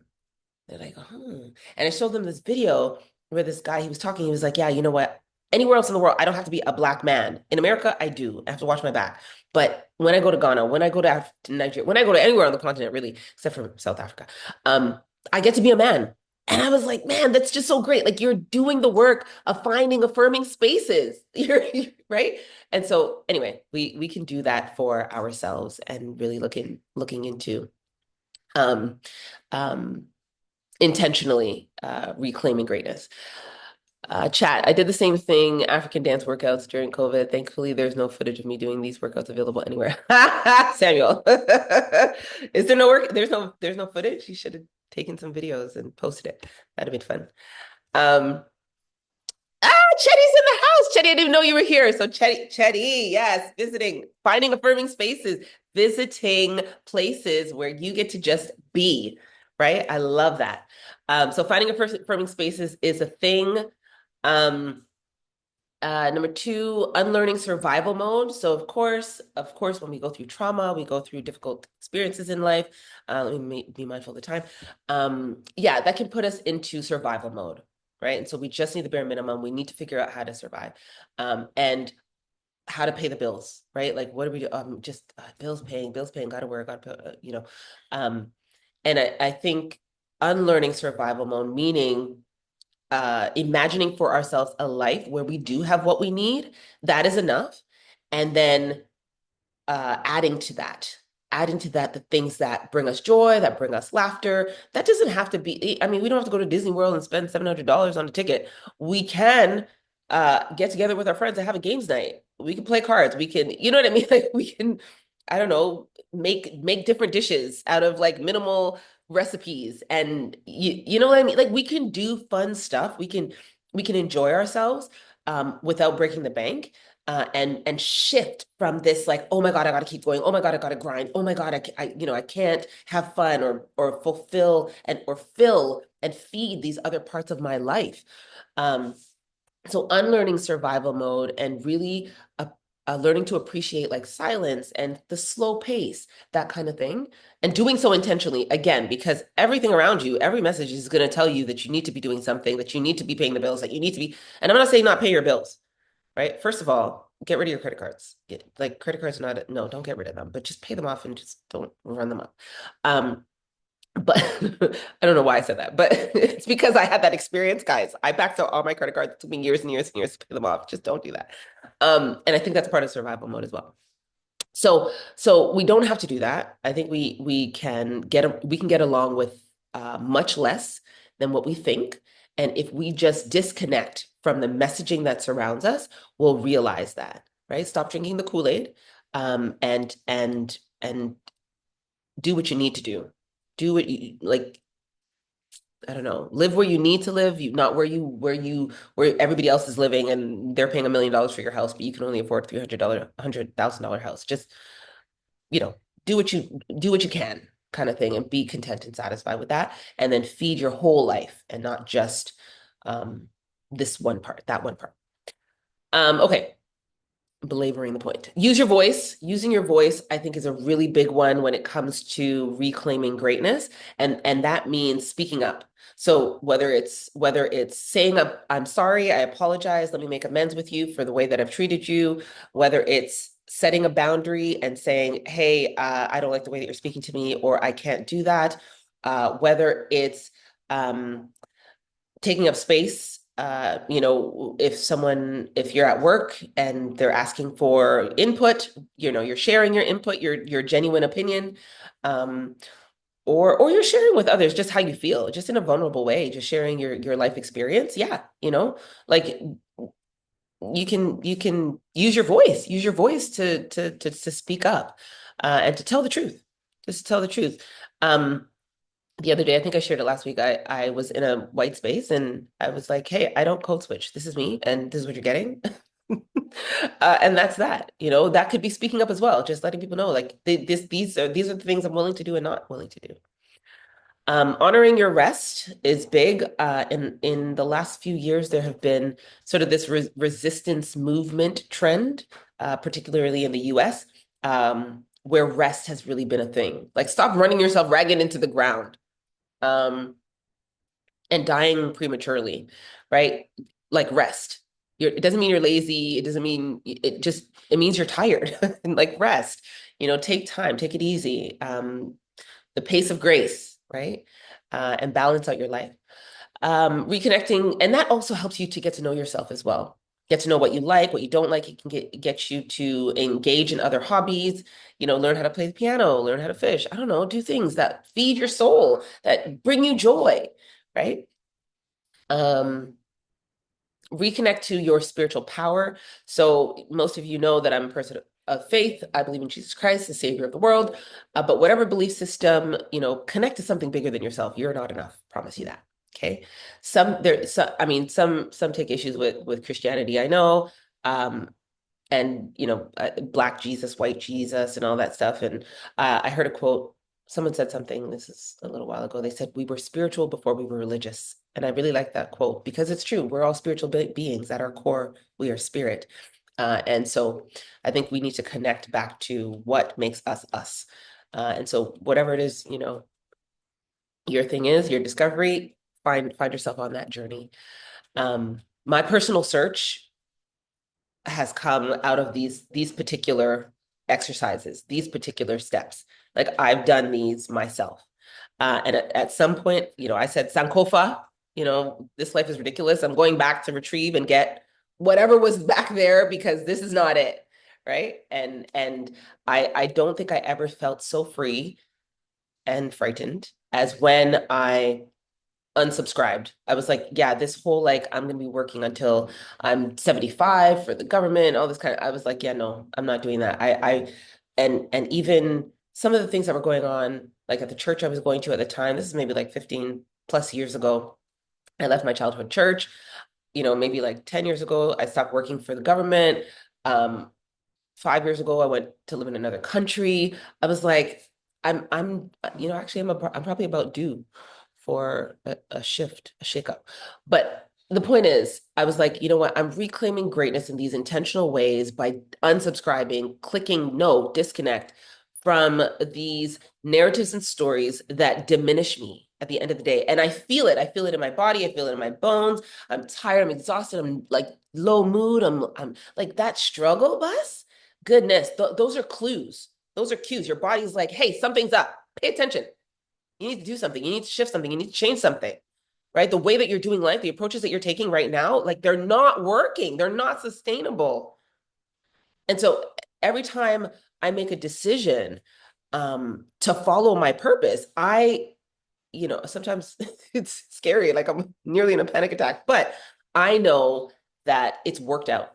They're like, oh. And I showed them this video where this guy, he was talking, he was like, yeah, you know what? Anywhere else in the world, I don't have to be a Black man. In America, I do. I have to watch my back. But when I go to Ghana, when I go to Nigeria, when I go to anywhere on the continent, really, except for South Africa, I get to be a man. And I was like, man, that's just so great. Like you're doing the work of finding affirming spaces. Right. And so anyway, we can do that for ourselves and really looking into um um intentionally reclaiming greatness. Chat, I did the same thing, African dance workouts during COVID. Thankfully, there's no footage of me doing these workouts available anywhere. Samuel, is there no work? There's no footage. You should have taken some videos and posted it. That'd have been fun. Um, Chetty's in the house. Chetty, I didn't even know you were here. So Chetty, yes, visiting, finding affirming spaces, visiting places where you get to just be, right? I love that. So finding affirming spaces is a thing. Um, Number two, unlearning survival mode. So of course, when we go through trauma, we go through difficult experiences in life. Let me be mindful of the time. Yeah, that can put us into survival mode, right? And so we just need the bare minimum. We need to figure out how to survive, and how to pay the bills, right? Like, what do we do? Just bills paying, gotta work, gotta pay, and I think unlearning survival mode, meaning imagining for ourselves a life where we do have what we need, that is enough. And then adding to that, the things that bring us joy, that bring us laughter. That doesn't have to be, I mean, we don't have to go to Disney World and spend $700 on a ticket. We can get together with our friends and have a games night. We can play cards. We can, you know what I mean? Like we can, I don't know, make different dishes out of like minimal recipes. And you know what I mean? Like we can do fun stuff. We can enjoy ourselves without breaking the bank, and shift from this like, oh my God, I got to keep going. Oh my God, I got to grind. Oh my God, I can't have fun or fulfill and or fill and feed these other parts of my life. Um, so unlearning survival mode and really learning to appreciate like silence and the slow pace, that kind of thing, and doing so intentionally again, because everything around you, every message is going to tell you that you need to be doing something, that you need to be paying the bills, that you need to be. And I'm not saying not pay your bills, right? First of all, get rid of your credit cards. Like credit cards are not, no, don't get rid of them, but just pay them off and just don't run them up. But I don't know why I said that, but it's because I had that experience, guys. I backed out all my credit cards. It took me years and years and years to pay them off. Just don't do that. And I think that's part of survival mode as well. So we don't have to do that. I think we can get along with much less than what we think. And if we just disconnect from the messaging that surrounds us, we'll realize that, right? Stop drinking the Kool-Aid, and do what you need to do. Do what you like, I don't know, live where you need to live, not where everybody else is living and they're paying $1 million for your house, but you can only afford $300, $100,000 house. Just, you know, do what you can, kind of thing, and be content and satisfied with that. And then feed your whole life and not just um this one part, that one part. Okay, belaboring the point. Use your voice. Using your voice, I think, is a really big one when it comes to reclaiming greatness. And that means speaking up. So whether it's saying I'm sorry, I apologize, let me make amends with you for the way that I've treated you, whether it's setting a boundary and saying, hey, I don't like the way that you're speaking to me, or I can't do that, whether it's taking up space. If you're at work and they're asking for input, you're sharing your input, your genuine opinion, um, or you're sharing with others just how you feel, just in a vulnerable way, just sharing your life experience. Yeah, like you can use your voice to speak up, and to tell the truth, just to tell the truth. The other day, I think I shared it last week. I was in a white space and I was like, hey, I don't code switch. This is me, and this is what you're getting. And that's that. That could be speaking up as well, just letting people know, like these are the things I'm willing to do and not willing to do. Honoring your rest is big. In the last few years, there have been sort of this resistance movement trend, particularly in the US, where rest has really been a thing. Like, stop running yourself ragged into the ground, um, and dying prematurely, right? Like, rest. It doesn't mean you're lazy. It doesn't mean it means you're tired. And like, rest. Take time, take it easy. The pace of grace, right? And balance out your life. Reconnecting, and that also helps you to get to know yourself as well. Get to know what you like, what you don't like. It can get you to engage in other hobbies, learn how to play the piano, learn how to fish. I don't know, do things that feed your soul, that bring you joy, right? Um, Reconnect to your spiritual power. So most of you know that I'm a person of faith. I believe in Jesus Christ, the Savior of the world. But whatever belief system, connect to something bigger than yourself. You're not enough. Promise you that. Okay. Some take issues with Christianity, I know. And Black Jesus, white Jesus, and all that stuff. And I heard a quote someone said something, this is a little while ago, they said we were spiritual before we were religious. And I really like that quote because it's true. We're all spiritual beings. At our core, we are spirit. And so I think we need to connect back to what makes us us. And so whatever it is, your thing is, your discovery, find yourself on that journey. My personal search has come out of these particular exercises, these particular steps. Like I've done these myself. And at some point, I said, Sankofa, this life is ridiculous. I'm going back to retrieve and get whatever was back there because this is not it. Right. And I don't think I ever felt so free and frightened as when I unsubscribed. I was like, yeah, this whole like I'm gonna be working until I'm 75 for the government, all this kind of, I was like, yeah, no, I'm not doing that. And even some of the things that were going on, like at the church I was going to at the time, this is maybe like 15 plus years ago. I left my childhood church, maybe like 10 years ago, I stopped working for the government. Um, 5 years ago, I went to live in another country. I was like, actually, I'm probably about due for a shift, a shakeup. But the point is, I was like, you know what? I'm reclaiming greatness in these intentional ways by unsubscribing, clicking no, disconnect from these narratives and stories that diminish me at the end of the day. And I feel it. I feel it in my body. I feel it in my bones. I'm tired. I'm exhausted. I'm like low mood. I'm like that struggle bus. Goodness, those are clues. Those are cues. Your body's like, hey, something's up. Pay attention. You need to do something. You need to shift something. You need to change something, right? The way that you're doing life, the approaches that you're taking right now, like they're not working. They're not sustainable. And so every time I make a decision to follow my purpose, sometimes it's scary, like I'm nearly in a panic attack, but I know that it's worked out.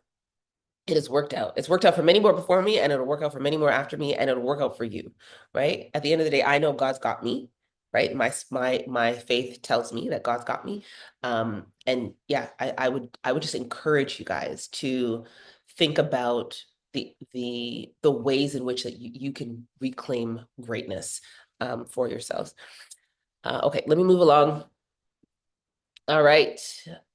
It has worked out. It's worked out for many more before me, and it'll work out for many more after me, and it'll work out for you, right? At the end of the day, I know God's got me, right? My faith tells me that God's got me. And yeah, I would just encourage you guys to think about the ways in which that you can reclaim greatness for yourselves. Okay, let me move along. All right.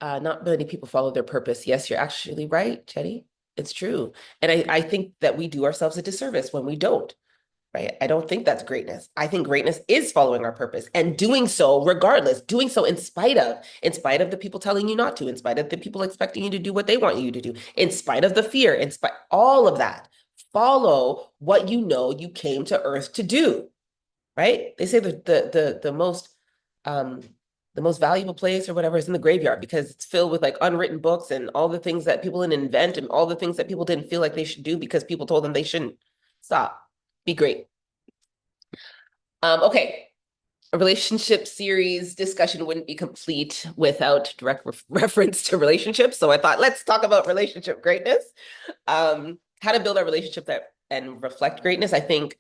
Not many people follow their purpose. Yes, you're actually right, Jenny. It's true. And I think that we do ourselves a disservice when we don't, right? I don't think that's greatness. I think greatness is following our purpose and doing so regardless, doing so in spite of the people telling you not to, in spite of the people expecting you to do what they want you to do, in spite of the fear, in spite all of that. Follow what you know you came to earth to do, right? They say um the most valuable place or whatever is in the graveyard because it's filled with like unwritten books and all the things that people didn't invent and all the things that people didn't feel like they should do because people told them they shouldn't. Stop. Be great. Okay. A relationship series discussion wouldn't be complete without direct reference to relationships. So I thought, let's talk about relationship greatness. How to build our relationship that and reflect greatness. I think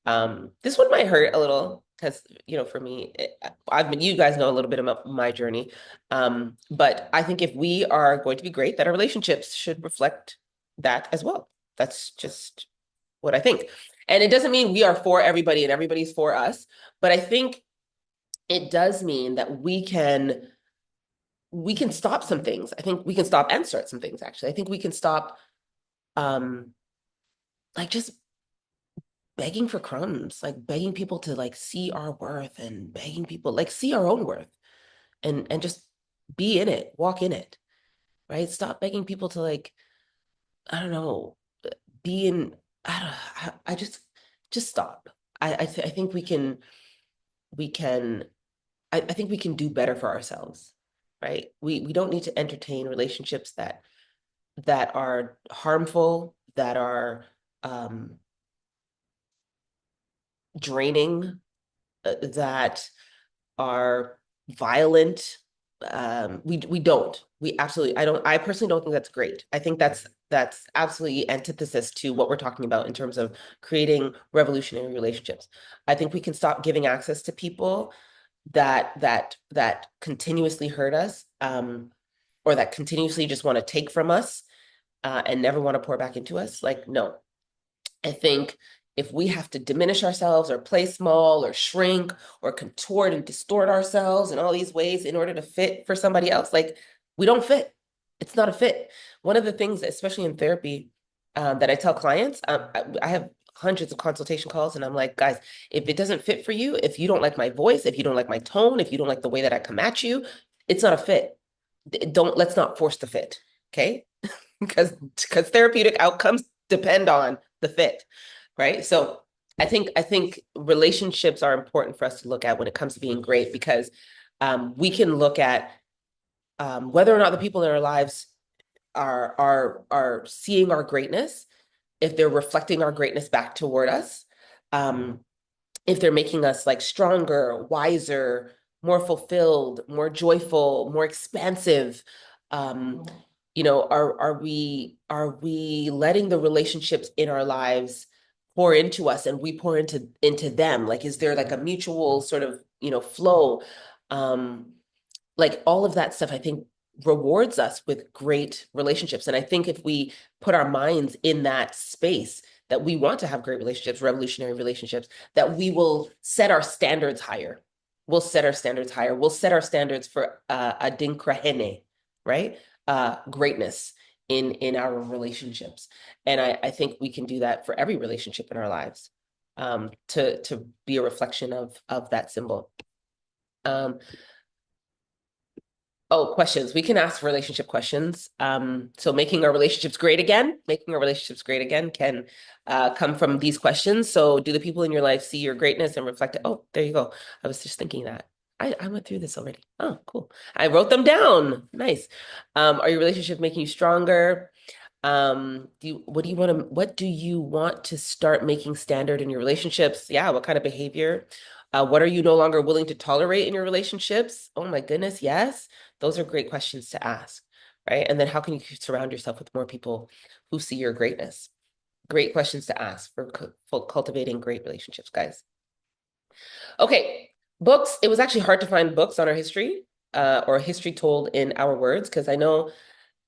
this one might hurt a little because for me, you guys know a little bit about my journey. But I think if we are going to be great, that our relationships should reflect that as well. That's just what I think. And it doesn't mean we are for everybody and everybody's for us, but I think it does mean that we can stop some things. I think we can stop and start some things, actually. I think we can stop like just begging for crumbs, like begging people to like see our worth and begging people like see our own worth and just be in it, walk in it, right? Stop begging people to like, I don't know, be in, I just stop. I think we can I think we can do better for ourselves, right? We don't need to entertain relationships that are harmful, that are draining, that are violent. We don't. We absolutely. I don't. I personally don't think that's great. I think that's absolutely antithesis to what we're talking about in terms of creating revolutionary relationships. I think we can stop giving access to people that continuously hurt us, or that continuously just want to take from us, and never want to pour back into us. Like, no, I think if we have to diminish ourselves or play small or shrink or contort and distort ourselves in all these ways in order to fit for somebody else, like we don't fit. It's not a fit. One of the things, especially in therapy, that I tell clients, I have hundreds of consultation calls, and I'm like, guys, if it doesn't fit for you, if you don't like my voice, if you don't like my tone, if you don't like the way that I come at you, it's not a fit. Let's not force the fit, okay? Because therapeutic outcomes depend on the fit, right? So I think relationships are important for us to look at when it comes to being great, because we can look at whether or not the people in our lives are seeing our greatness, if they're reflecting our greatness back toward us, um, if they're making us like stronger, wiser, more fulfilled, more joyful, more expansive. Um, are we letting the relationships in our lives pour into us and we pour into them? Like, is there like a mutual sort of, flow? Um, like all of that stuff, I think rewards us with great relationships. And I think if we put our minds in that space that we want to have great relationships, revolutionary relationships, that we will set our standards higher. We'll set our standards higher. We'll set our standards for Adinkrahene, right? Greatness in our relationships. And I think we can do that for every relationship in our lives, to be a reflection of that symbol. Oh, questions. We can ask relationship questions. So making our relationships great again can come from these questions. So do the people in your life see your greatness and reflect it? Oh, there you go. I was just thinking that. I went through this already. Oh, cool. I wrote them down. Nice. Are your relationships making you stronger? What do you want to start making standard in your relationships? Yeah, what kind of behavior? What are you no longer willing to tolerate in your relationships? Oh my goodness, yes. Those are great questions to ask, right? And then how can you surround yourself with more people who see your greatness? Great questions to ask for cultivating great relationships, guys. Okay, books. It was actually hard to find books on our history, or history told in our words, because I know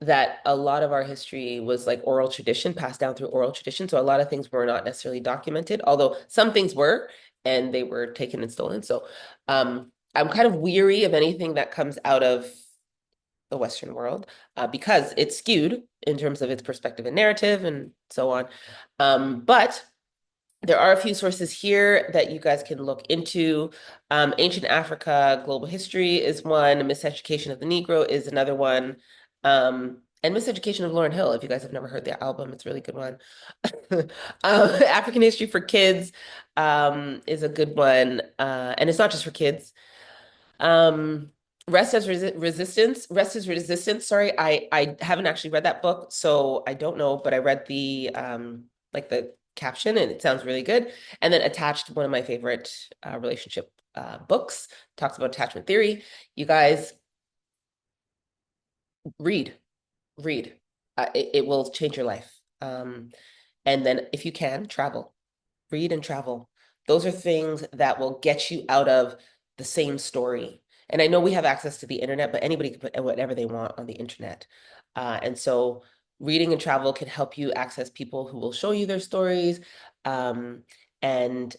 that a lot of our history was like oral tradition, passed down through oral tradition. So a lot of things were not necessarily documented, although some things were, and they were taken and stolen. So I'm kind of weary of anything that comes out of the Western world, because it's skewed in terms of its perspective and narrative and so on. But there are a few sources here that you guys can look into. Ancient Africa, Global History is one. Miseducation of the Negro is another one. And Miseducation of Lauryn Hill, if you guys have never heard the album, it's a really good one. African History for Kids is a good one. And it's not just for kids. Um, Rest is Resistance. Sorry, I haven't actually read that book, so I don't know, but I read the like the caption and it sounds really good. And then Attached, one of my favorite relationship books, talks about attachment theory. You guys read, read. It will change your life. And then if you can, travel, read and travel. Those are things that will get you out of the same story. And I know we have access to the internet, but anybody can put whatever they want on the internet. And so reading and travel can help you access people who will show you their stories. And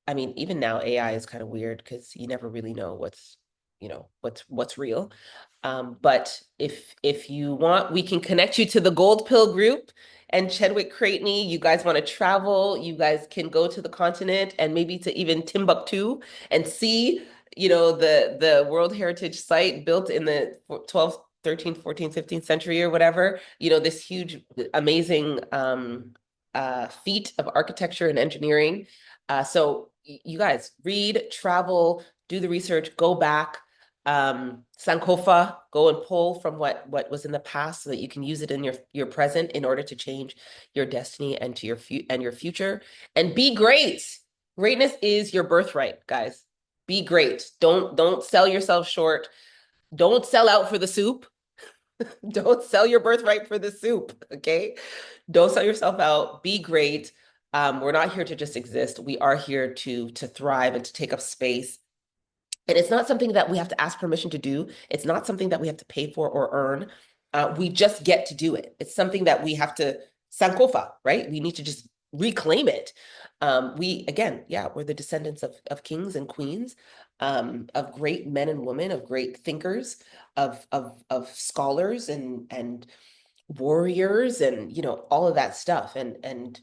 I mean, even now AI is kind of weird because you never really know what's real. But if you want, we can connect you to the Gold Pill group and Chedwick Creighton. You guys want to travel, you guys can go to the continent and maybe to even Timbuktu and see, the World Heritage Site built in the 12th, 13th, 14th, 15th century or whatever, this huge, amazing feat of architecture and engineering. So you guys read, travel, do the research, go back, Sankofa, go and pull from what was in the past so that you can use it in your present in order to change your destiny and to your future. And be great. Greatness is your birthright, guys. Be great. Don't sell yourself short. Don't sell out for the soup. Don't sell your birthright for the soup, okay? Don't sell yourself out. Be great. We're not here to just exist. We are here to thrive and to take up space. And it's not something that we have to ask permission to do. It's not something that we have to pay for or earn. We just get to do it. It's something that we have to sankofa, right? We need to just reclaim it. We're the descendants of kings and queens, of great men and women, of great thinkers, of scholars and warriors, and all of that stuff. And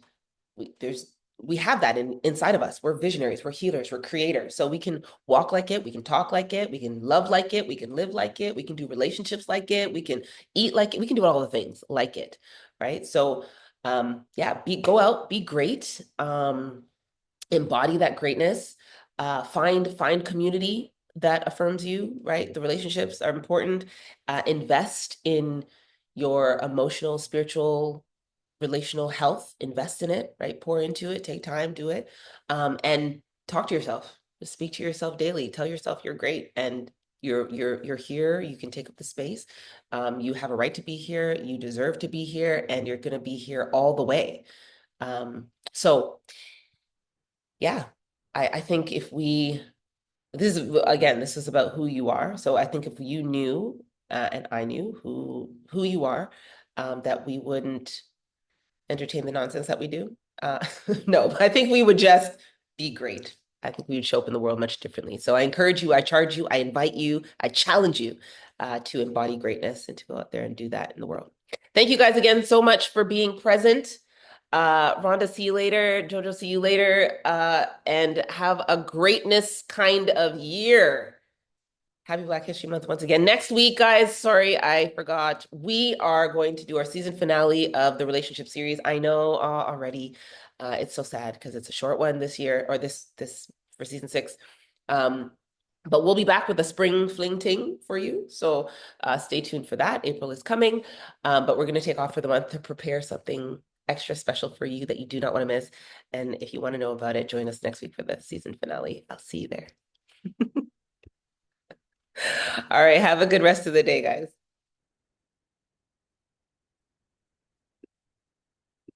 we, there's we have that inside of us. We're visionaries, we're healers, we're creators. So we can walk like it, we can talk like it, we can love like it, we can live like it, we can do relationships like it, we can eat like it, we can do all the things like it, right? So go out, be great, embody that greatness, find community that affirms you, right? The relationships are important. Invest in your emotional, spiritual, relational health, invest in it, right? Pour into it, take time, do it. And talk to yourself. Just speak to yourself daily. Tell yourself you're great and you're here. You can take up the space. You have a right to be here. You deserve to be here, and you're gonna be here all the way. So yeah, I think if we this is about who you are. So I think if you knew and I knew who you are, that we wouldn't entertain the nonsense that we do. No, I think we would just be great. I think we would show up in the world much differently. So I encourage you, I charge you, I invite you, I challenge you to embody greatness and to go out there and do that in the world. Thank you guys again so much for being present. Rhonda, see you later. Jojo, see you later. And have a greatness kind of year. Happy Black History Month once again. Next week, guys, sorry, I forgot. We are going to do our season finale of the relationship series. I know already. It's so sad because it's a short one this year, or this for season 6. But we'll be back with a spring fling ting for you. So stay tuned for that. April is coming. But we're going to take off for the month to prepare something extra special for you that you do not want to miss. And if you want to know about it, join us next week for the season finale. I'll see you there. All right. Have a good rest of the day, guys.